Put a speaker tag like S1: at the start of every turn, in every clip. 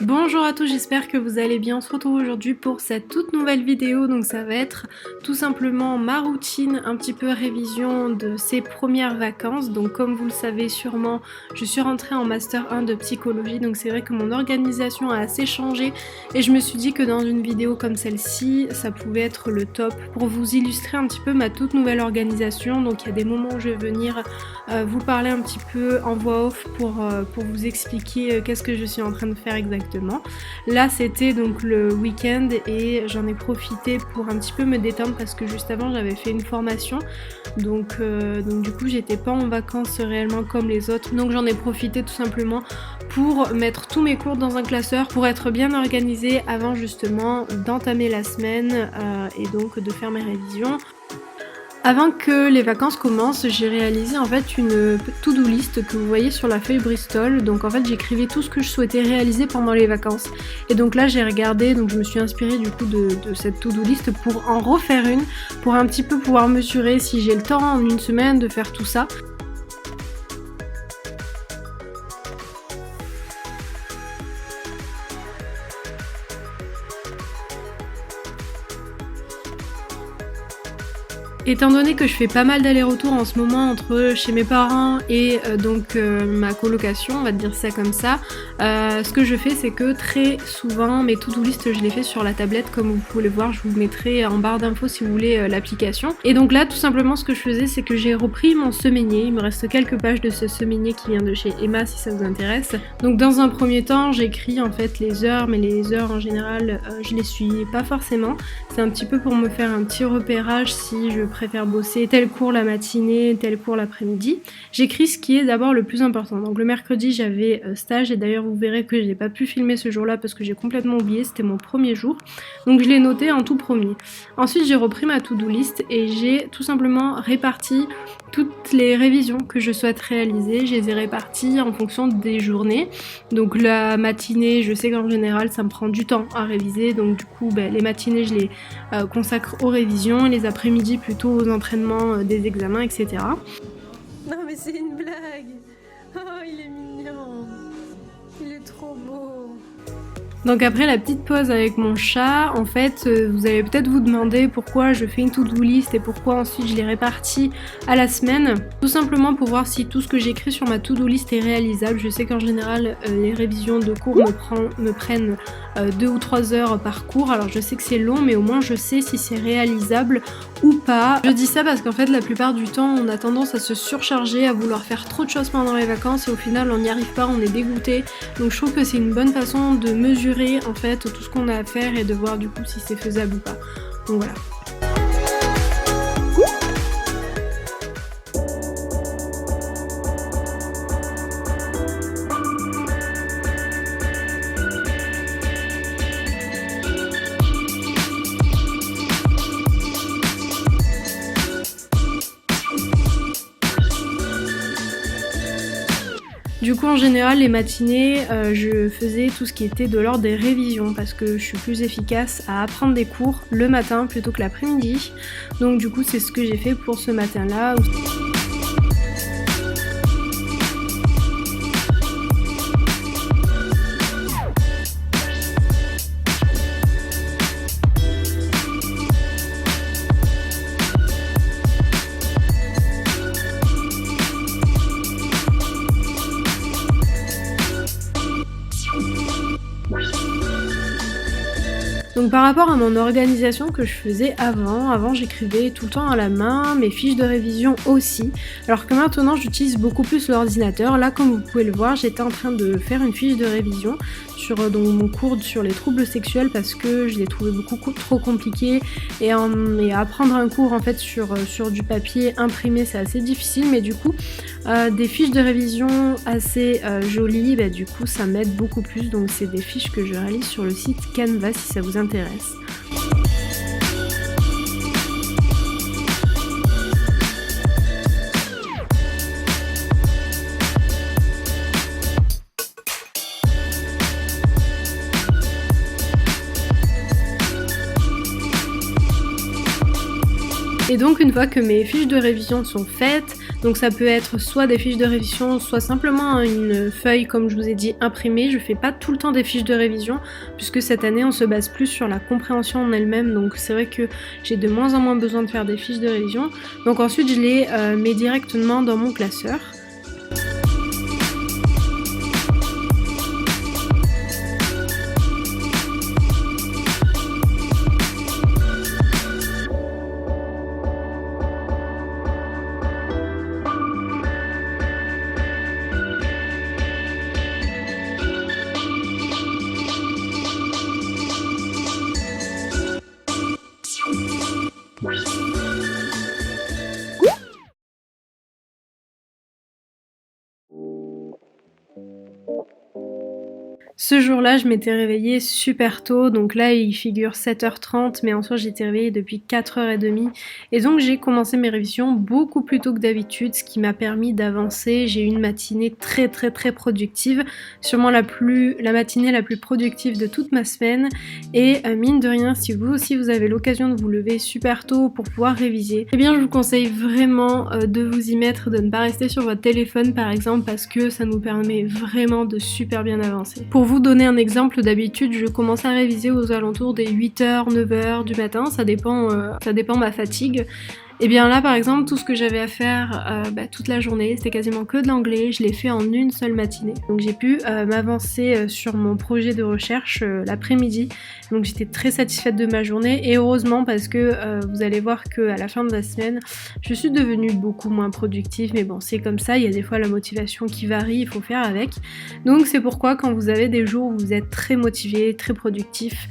S1: Bonjour à tous, j'espère que vous allez bien. On se retrouve aujourd'hui pour cette toute nouvelle vidéo. Donc ça va être tout simplement ma routine, un petit peu révision de ces premières vacances. Donc comme vous le savez sûrement, je suis rentrée en master 1 de psychologie. Donc c'est vrai que mon organisation a assez changé et je me suis dit que dans une vidéo comme celle-ci, ça pouvait être le top pour vous illustrer un petit peu ma toute nouvelle organisation. Donc il y a des moments où je vais venir vous parler un petit peu en voix off pour vous expliquer qu'est-ce que je suis en train de faire exactement. Là c'était donc le week-end et j'en ai profité pour un petit peu me détendre parce que juste avant j'avais fait une formation donc du coup j'étais pas en vacances réellement comme les autres, donc j'en ai profité tout simplement pour mettre tous mes cours dans un classeur pour être bien organisée avant justement d'entamer la semaine et donc de faire mes révisions. Avant que les vacances commencent, j'ai réalisé en fait une to-do list que vous voyez sur la feuille Bristol. Donc en fait j'écrivais tout ce que je souhaitais réaliser pendant les vacances. Et donc là j'ai regardé, donc je me suis inspirée du coup de cette to-do list pour en refaire une, pour un petit peu pouvoir mesurer si j'ai le temps en une semaine de faire tout ça. Étant donné que je fais pas mal d'allers-retours en ce moment entre chez mes parents et ma colocation, on va dire ça comme ça, ce que je fais c'est que très souvent mes to-do list je les fais sur la tablette comme vous pouvez le voir, je vous mettrai en barre d'infos si vous voulez l'application. Et donc là tout simplement ce que je faisais c'est que j'ai repris mon semainier, il me reste quelques pages de ce semainier qui vient de chez Emma si ça vous intéresse. Donc dans un premier temps j'écris en fait les heures, mais les heures en général je les suis pas forcément, c'est un petit peu pour me faire un petit repérage si je préfère bosser tel cours la matinée, tel cours l'après-midi. J'écris ce qui est d'abord le plus important. Donc le mercredi j'avais stage et d'ailleurs vous verrez que j'ai pas pu filmer ce jour-là parce que j'ai complètement oublié, c'était mon premier jour. Donc je l'ai noté en tout premier. Ensuite j'ai repris ma to-do list et j'ai tout simplement réparti toutes les révisions que je souhaite réaliser. Je les ai réparties en fonction des journées. Donc la matinée, je sais qu'en général ça me prend du temps à réviser, donc du coup les matinées je les consacre aux révisions et les après-midi plutôt aux entraînements des examens, etc.
S2: Non mais c'est une blague. Oh il est mignon. Il est trop beau.
S1: Donc après la petite pause avec mon chat, en fait vous allez peut-être vous demander pourquoi je fais une to-do list et pourquoi ensuite je les répartis à la semaine. Tout simplement pour voir si tout ce que j'écris sur ma to-do list est réalisable. Je sais qu'en général les révisions de cours me prennent 2 ou 3 heures par cours, alors je sais que c'est long mais au moins je sais si c'est réalisable ou pas. Je dis ça parce qu'en fait la plupart du temps on a tendance à se surcharger, à vouloir faire trop de choses pendant les vacances et au final on n'y arrive pas, on est dégoûté. Donc je trouve que c'est une bonne façon de mesurer en fait tout ce qu'on a à faire et de voir du coup si c'est faisable ou pas. Donc voilà. Du coup en général les matinées je faisais tout ce qui était de l'ordre des révisions parce que je suis plus efficace à apprendre des cours le matin plutôt que l'après-midi. Donc du coup c'est ce que j'ai fait pour ce matin là. Donc par rapport à mon organisation que je faisais avant j'écrivais tout le temps à la main, mes fiches de révision aussi, alors que maintenant j'utilise beaucoup plus l'ordinateur. Là comme vous pouvez le voir j'étais en train de faire une fiche de révision sur mon cours sur les troubles sexuels parce que je l'ai trouvé beaucoup trop compliqué et apprendre un cours en fait sur du papier imprimé c'est assez difficile, mais du coup des fiches de révision assez jolies, du coup ça m'aide beaucoup plus. Donc c'est des fiches que je réalise sur le site Canva si ça vous intéresse. Et donc une fois que mes fiches de révision sont faites, Donc ça peut être soit des fiches de révision, soit simplement une feuille, comme je vous ai dit, imprimée. Je fais pas tout le temps des fiches de révision, puisque cette année on se base plus sur la compréhension en elle-même, donc c'est vrai que j'ai de moins en moins besoin de faire des fiches de révision. Donc ensuite je les mets directement dans mon classeur. Ce jour-là, je m'étais réveillée super tôt, donc là il figure 7h30, mais en soi j'étais réveillée depuis 4h30 et donc j'ai commencé mes révisions beaucoup plus tôt que d'habitude, ce qui m'a permis d'avancer. J'ai eu une matinée très productive, sûrement la matinée la plus productive de toute ma semaine, et mine de rien, si vous aussi vous avez l'occasion de vous lever super tôt pour pouvoir réviser, eh bien je vous conseille vraiment de vous y mettre, de ne pas rester sur votre téléphone par exemple, parce que ça nous permet vraiment de super bien avancer. Pour vous donner un exemple, d'habitude je commence à réviser aux alentours des 8h, 9h du matin, ça dépend de ma fatigue. Et bien là par exemple, tout ce que j'avais à faire toute la journée, c'était quasiment que de l'anglais, je l'ai fait en une seule matinée. Donc j'ai pu m'avancer sur mon projet de recherche l'après-midi, donc j'étais très satisfaite de ma journée, et heureusement parce que vous allez voir qu'à la fin de la semaine, je suis devenue beaucoup moins productive, mais bon c'est comme ça, il y a des fois la motivation qui varie, il faut faire avec. Donc c'est pourquoi quand vous avez des jours où vous êtes très motivé, très productif,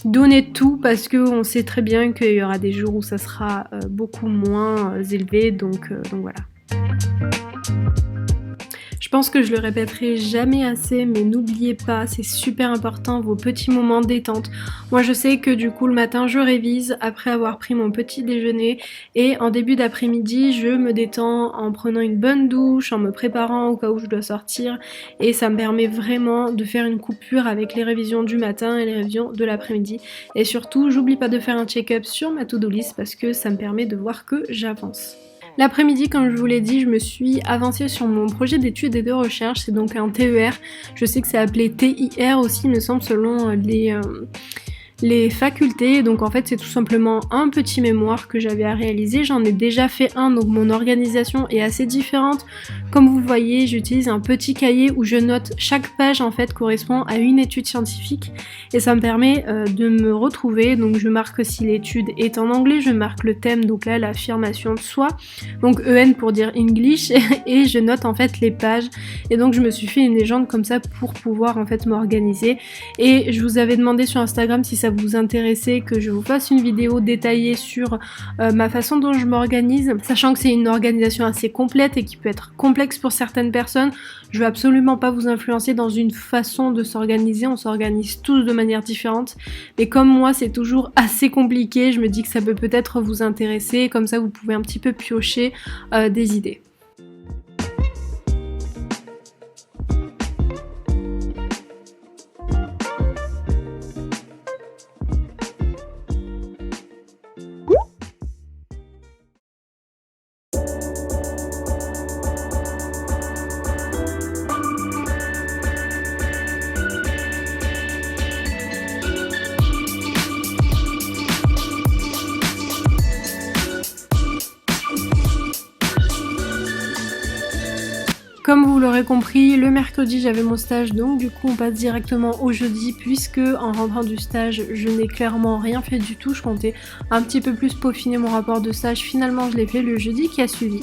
S1: donnez tout, parce qu'on sait très bien qu'il y aura des jours où ça sera beaucoup moins élevé, donc voilà. Je pense que je le répéterai jamais assez, mais n'oubliez pas, c'est super important, vos petits moments détente. Moi je sais que du coup le matin je révise après avoir pris mon petit déjeuner, et en début d'après-midi je me détends en prenant une bonne douche, en me préparant au cas où je dois sortir, et ça me permet vraiment de faire une coupure avec les révisions du matin et les révisions de l'après-midi. Et surtout j'oublie pas de faire un check-up sur ma to-do list parce que ça me permet de voir que j'avance. L'après-midi, comme je vous l'ai dit, je me suis avancée sur mon projet d'études et de recherche, c'est donc un TER, je sais que c'est appelé TIR aussi, me semble, selon les facultés. Donc en fait c'est tout simplement un petit mémoire que j'avais à réaliser. J'en ai déjà fait un, donc mon organisation est assez différente. Comme vous voyez, j'utilise un petit cahier où je note chaque page en fait correspond à une étude scientifique, et ça me permet de me retrouver. Donc je marque si l'étude est en anglais, je marque le thème, donc là l'affirmation de soi, donc EN pour dire English, et je note en fait les pages, et donc je me suis fait une légende comme ça pour pouvoir en fait m'organiser. Et je vous avais demandé sur Instagram si ça vous intéressait que je vous fasse une vidéo détaillée sur ma façon dont je m'organise, sachant que c'est une organisation assez complète et qui peut être complexe pour certaines personnes. Je veux absolument pas vous influencer dans une façon de s'organiser, on s'organise tous de manière différente, mais comme moi c'est toujours assez compliqué, je me dis que ça peut peut-être vous intéresser, comme ça vous pouvez un petit peu piocher des idées. Comme vous l'aurez compris, le mercredi j'avais mon stage, donc du coup on passe directement au jeudi, puisque en rentrant du stage je n'ai clairement rien fait du tout. Je comptais un petit peu plus peaufiner mon rapport de stage, finalement je l'ai fait le jeudi qui a suivi.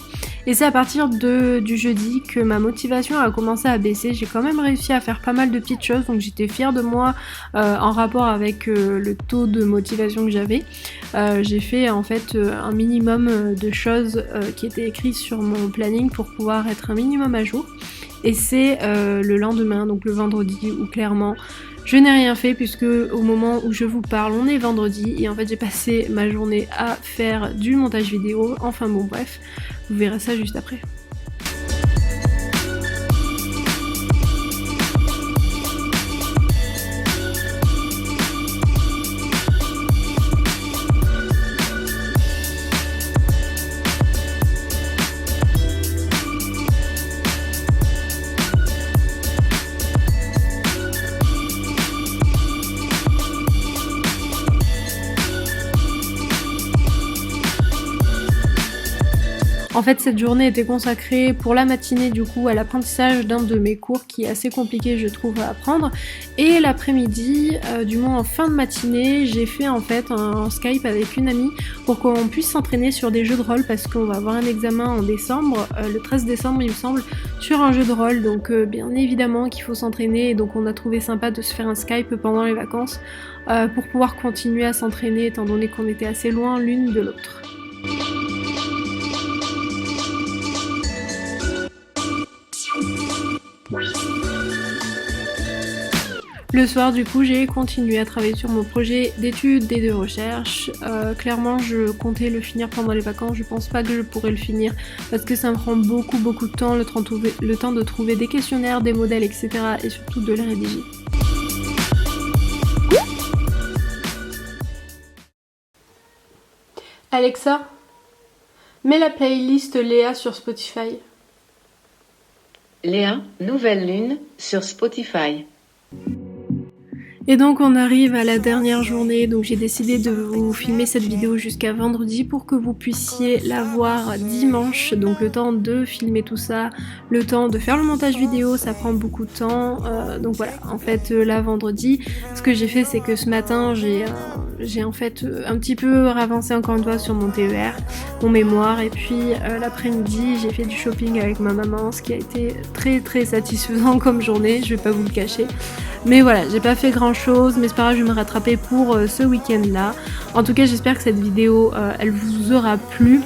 S1: Et c'est à partir du jeudi que ma motivation a commencé à baisser. J'ai quand même réussi à faire pas mal de petites choses, donc j'étais fière de moi en rapport avec le taux de motivation que j'avais. J'ai fait en fait un minimum de choses qui étaient écrites sur mon planning pour pouvoir être un minimum à jour. Et c'est le lendemain, donc le vendredi, où clairement je n'ai rien fait, puisque au moment où je vous parle on est vendredi, et en fait j'ai passé ma journée à faire du montage vidéo. Enfin bon bref, vous verrez ça juste après. En fait, cette journée était consacrée pour la matinée du coup à l'apprentissage d'un de mes cours qui est assez compliqué je trouve à apprendre, et l'après-midi, du moins en fin de matinée, j'ai fait en fait un Skype avec une amie pour qu'on puisse s'entraîner sur des jeux de rôle parce qu'on va avoir un examen en décembre, le 13 décembre il me semble, sur un jeu de rôle, donc bien évidemment qu'il faut s'entraîner, et donc on a trouvé sympa de se faire un Skype pendant les vacances pour pouvoir continuer à s'entraîner étant donné qu'on était assez loin l'une de l'autre. Le soir du coup j'ai continué à travailler sur mon projet d'études et de recherche. Clairement je comptais le finir pendant les vacances, je pense pas que je pourrais le finir parce que ça me prend beaucoup de temps, le temps de trouver des questionnaires, des modèles etc. et surtout de les rédiger. Alexa, mets la playlist Léa sur Spotify.
S3: Léa, Nouvelle Lune sur Spotify.
S1: Et donc on arrive à la dernière journée, donc j'ai décidé de vous filmer cette vidéo jusqu'à vendredi pour que vous puissiez la voir dimanche, donc le temps de filmer tout ça, le temps de faire le montage vidéo, ça prend beaucoup de temps, donc voilà, en fait là vendredi, ce que j'ai fait c'est que ce matin j'ai en fait un petit peu avancé encore une fois sur mon TER, mon mémoire, et puis l'après-midi j'ai fait du shopping avec ma maman, ce qui a été très satisfaisant comme journée, je vais pas vous le cacher. Mais voilà, j'ai pas fait grand chose, mais c'est pas grave, je vais me rattraper pour ce week-end là. En tout cas j'espère que cette vidéo elle vous aura plu.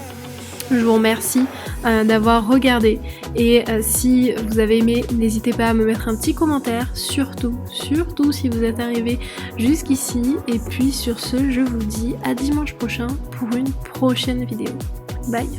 S1: Je vous remercie d'avoir regardé, et si vous avez aimé, n'hésitez pas à me mettre un petit commentaire, surtout si vous êtes arrivé jusqu'ici. Et puis sur ce, je vous dis à dimanche prochain pour une prochaine vidéo. Bye.